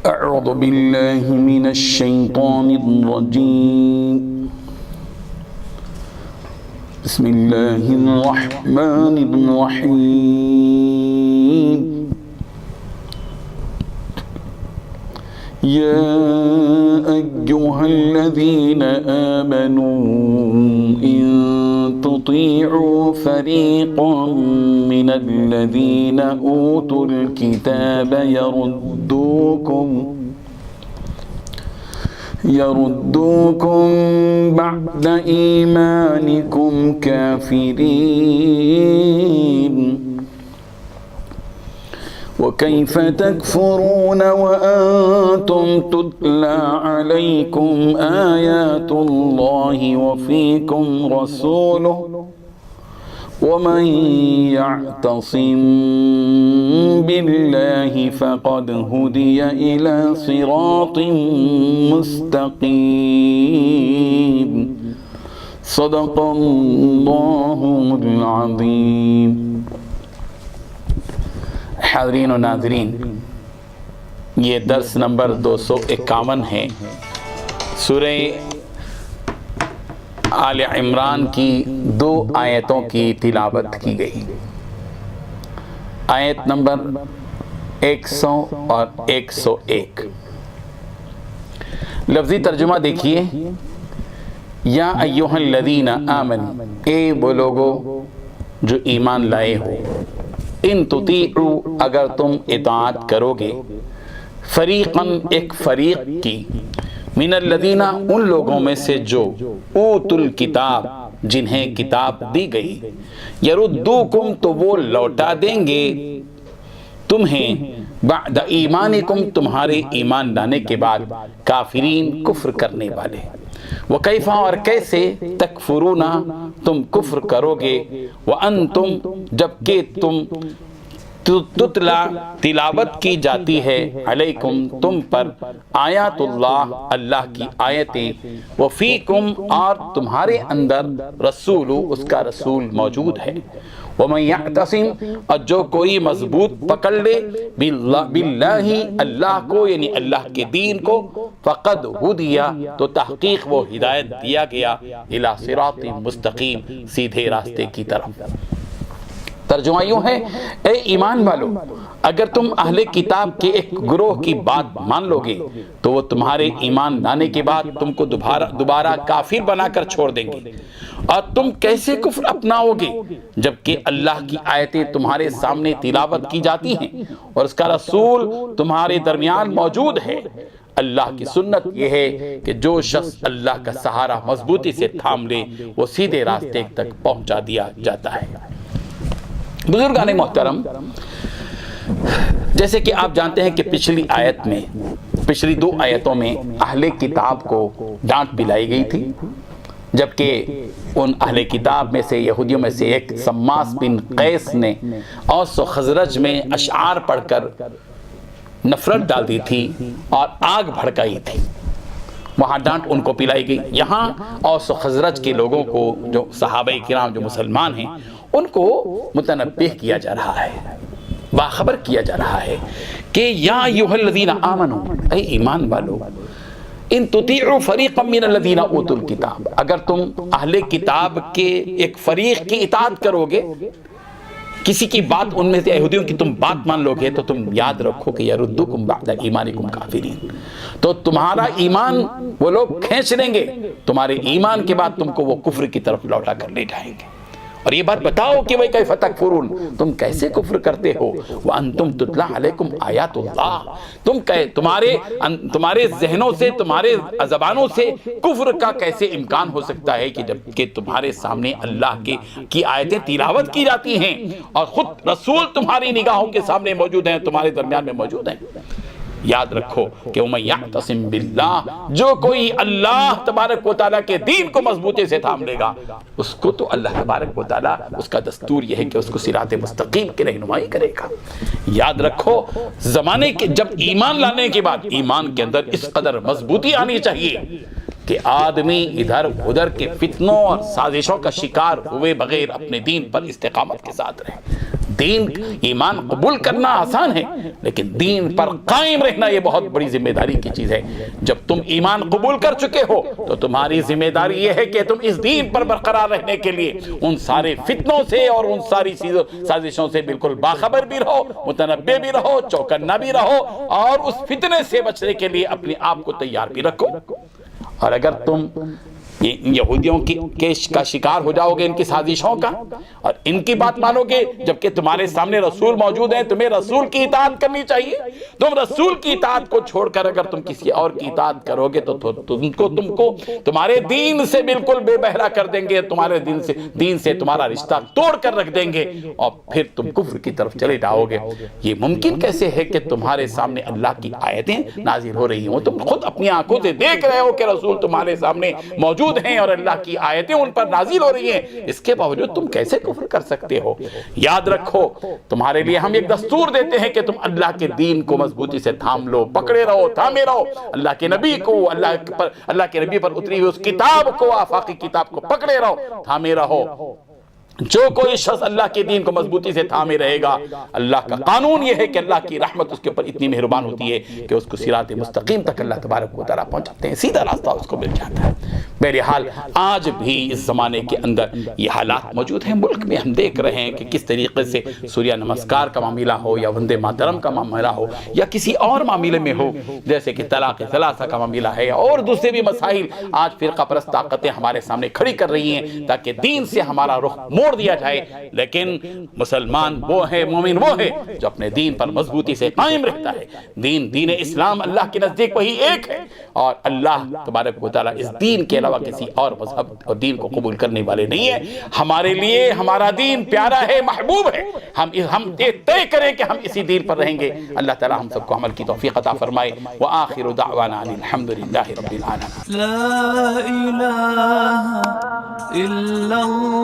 أعوذ بالله من الشيطان الرجيم بسم الله الرحمن الرحيم يا أيها الذين آمنوا إن تطيعوا فريقا من الذين أوتوا الكتاب يردوكم بعد إيمانكم كافرين وكيف تكفرون وأنتم تتلى عليكم آيات الله وفيكم رسوله ومن يعتصم بالله فقد هدي إلى صراط مستقيم صدق الله العظيم. حاضرین و ناظرین، یہ درس نمبر 251 ہے. سورہ آل عمران کی 2 آیتوں کی تلاوت کی گئی. آیت نمبر 100 اور 101. لفظی ترجمہ دیکھیے. یا ایھا الذین آمنوا، اے وہ لوگو جو ایمان لائے ہو، ان تطیعوا اگر تم اطاعت کرو گے، فریقاً ایک فریق کی، من الذین ان لوگوں میں سے جو اوتوا الکتاب جنہیں کتاب دی گئی، یردوکم تو وہ لوٹا دیں گے تمہیں، بعد ایمانکم تمہارے ایمان لانے کے بعد، کافرین کفر کرنے والے. وکیفا اور کیسے، تکفرون تم کفر کرو گے، وانتم جبکہ تم تتلا تلاوت کی جاتی ہے، علیکم تم پر، آیات اللہ اللہ کی آیتیں، وفیکم اور تمہارے اندر، رسول اس کا رسول موجود ہے. ومن یعتصم اور جو کوئی مضبوط پکڑ لے، باللہ اللہ کو یعنی اللہ کے دین کو، فقد ہدیا تو تحقیق وہ ہدایت دیا گیا، الی صراط مستقیم سیدھے راستے کی طرف. ترجمہ یوں ہے، اے ایمان والو، اگر تم اہل کتاب کے ایک گروہ کی بات مان لو گے تو وہ تمہارے ایمان لانے کے بعد تم کو دوبارہ کافر بنا کر چھوڑ دیں گے. اور تم کیسے کفر اپناؤ گے جبکہ اللہ کی آیتیں تمہارے سامنے تلاوت کی جاتی ہیں اور اس کا رسول تمہارے درمیان موجود ہے. اللہ کی سنت یہ ہے کہ جو شخص اللہ کا سہارا مضبوطی سے تھام لے وہ سیدھے راستے تک پہنچا دیا جاتا ہے. بزرگان محترم، جیسے کہ آپ جانتے ہیں کہ پچھلی 2 آیتوں میں اہل کتاب کو ڈانٹ پلائی گئی تھی، جبکہ ان اہل کتاب میں سے یہودیوں میں سے ایک سماس بن قیس نے اوس و خزرج میں اشعار پڑھ کر نفرت ڈال دی تھی اور آگ بھڑکائی تھی. وہاں ڈانٹ ان کو پلائی گئی. یہاں اوس و خزرج کے لوگوں کو، جو صحابہ کرام جو مسلمان ہیں، ان کو متنبہ کیا جا رہا ہے، باخبر کیا جا رہا ہے کہ یا ایھا الذین آمنوا، اے ایمان والو، ان تطیعوا فریقا من الذین اوتوا الکتاب، اگر تم اہل کتاب کے ایک فریق کی اطاعت کرو گے، کسی کی بات ان میں سے یہودیوں کی تم بات مان لو گے، تو تم یاد رکھو کہ یردوکم بعد ایمانکم کافرین، تو تمہارا ایمان وہ لوگ کھینچ لیں گے، تمہارے ایمان کے بعد تم کو وہ کفر کی طرف لوٹا کر لے جائیں گے. اور یہ بات بتاؤ کہ وہ کیف تکفرون، تم کیسے کفر کرتے ہو، وانتم تتلا علیکم آیات اللہ، تمہارے ذہنوں سے، تمہارے زبانوں سے کفر کا کیسے امکان ہو سکتا ہے کہ جبکہ تمہارے سامنے اللہ کی آیتیں تلاوت کی جاتی ہیں اور خود رسول تمہاری نگاہوں کے سامنے موجود ہیں، تمہارے درمیان میں موجود ہیں. یاد رکھو کہ وَمَن يَعْتَصِم بِاللَّهِ، جو کوئی اللہ تبارک و تعالیٰ کے دین کو مضبوطی سے تھام لے گا، اس کو تو اللہ تبارک و تعالیٰ، اس کا دستور یہ ہے کہ اس کو صراط مستقیم کی رہنمائی کرے گا. یاد رکھو، زمانے کے جب ایمان لانے کے بعد ایمان کے اندر اس قدر مضبوطی آنی چاہیے کہ آدمی ادھر ادھر کے فتنوں اور سازشوں کا شکار ہوئے بغیر اپنے دین پر استقامت کے ساتھ رہے. دین ایمان قبول کرنا آسان ہے، لیکن دین پر قائم رہنا یہ بہت بڑی ذمہ داری کی چیز ہے۔ جب تم ایمان قبول کر چکے ہو تو تمہاری ذمہ داری یہ ہے کہ تم اس دین پر برقرار رہنے کے لیے ان سارے فتنوں سے اور ان ساری سازشوں سے بالکل باخبر بھی رہو، متنبع بھی رہو، چوکنا بھی رہو، اور اس فتنے سے بچنے کے لیے اپنے آپ کو تیار بھی رکھو۔ اور اگر تم یہودیوں کا شکار ہو جاؤ گے، ان کی سازشوں کا، اور ان کی بات مانو گے، جبکہ تمہارے سامنے رسول موجود ہیں، تمہیں رسول کی اطاعت کرنی چاہیے۔ تم رسول کی اطاعت کو چھوڑ کر اگر تم کسی اور کی اطاعت کرو گے تو تم کو تمہارے دین سے بالکل بے بہرا کر دیں گے، تمہارے دین سے تمہارا رشتہ توڑ کر رکھ دیں گے، اور پھر تم کفر کی طرف چلے جاؤ گے۔ یہ ممکن کیسے ہے کہ تمہارے سامنے اللہ کی آیتیں نازل ہو رہی ہوں، تم خود اپنی آنکھوں سے دیکھ رہے ہو کہ رسول تمہارے سامنے موجود ہیں اور اللہ کی آیتیں ان پر نازل ہو رہی ہیں، اس کے باوجود تم کیسے کفر کر سکتے ہو؟ یاد رکھو، تمہارے لیے ہم ایک دستور دیتے ہیں کہ تم اللہ کے دین کو مضبوطی سے تھام لو، پکڑے رہو، تھامے رہو، اللہ کے نبی کو، اللہ کے نبی پر اتری ہوئی اس کتاب کو، آفاقی کتاب کو پکڑے رہو، تھامے رہو۔ جو کوئی شخص اللہ کے دین کو مضبوطی سے تھامے رہے گا، اللہ کا قانون یہ ہے کہ اللہ کی رحمت اس کے اوپر اتنی مہربان ہوتی ہے کہ اس کو صراط مستقیم تک اللہ تبارک و تعالیٰ پہنچاتے ہیں، سیدھا راستہ اس کو مل جاتا ہے۔ بہرحال آج بھی اس زمانے کے اندر یہ حالات موجود ہیں۔ ملک میں ہم دیکھ رہے ہیں کہ کس طریقے سے سوریہ نمسکار کا معاملہ ہو، یا وندے ماترم کا معاملہ ہو، یا کسی اور معاملے میں ہو، جیسے کہ طلاق ثلاثہ کا معاملہ ہے، اور دوسرے بھی مسائل آج فرقہ پرست طاقتیں ہمارے سامنے کھڑی کر رہی ہیں تاکہ دین سے ہمارا رخ موڑ دیا جائے۔ لیکن مسلمان وہ ہے، مومن وہ ہے جو اپنے دین پر مضبوطی سے قائم رہتا ہے۔ دین اسلام اللہ کے نزدیک وہی ایک ہے، اور اللہ تبارک و تعالیٰ اس دین کے علاوہ کسی اور مذہب اور دین کو قبول کرنے والے نہیں ہیں۔ ہمارے لیے ہمارا دین پیارا ہے، محبوب ہے، ہم طے کریں کہ ہم اسی دین پر رہیں گے۔ اللہ تعالیٰ ہم سب کو عمل کی توفیق عطا فرمائے۔ وآخر دعوانا الحمدللہ رب العالمین۔ لا الہ الا اللہ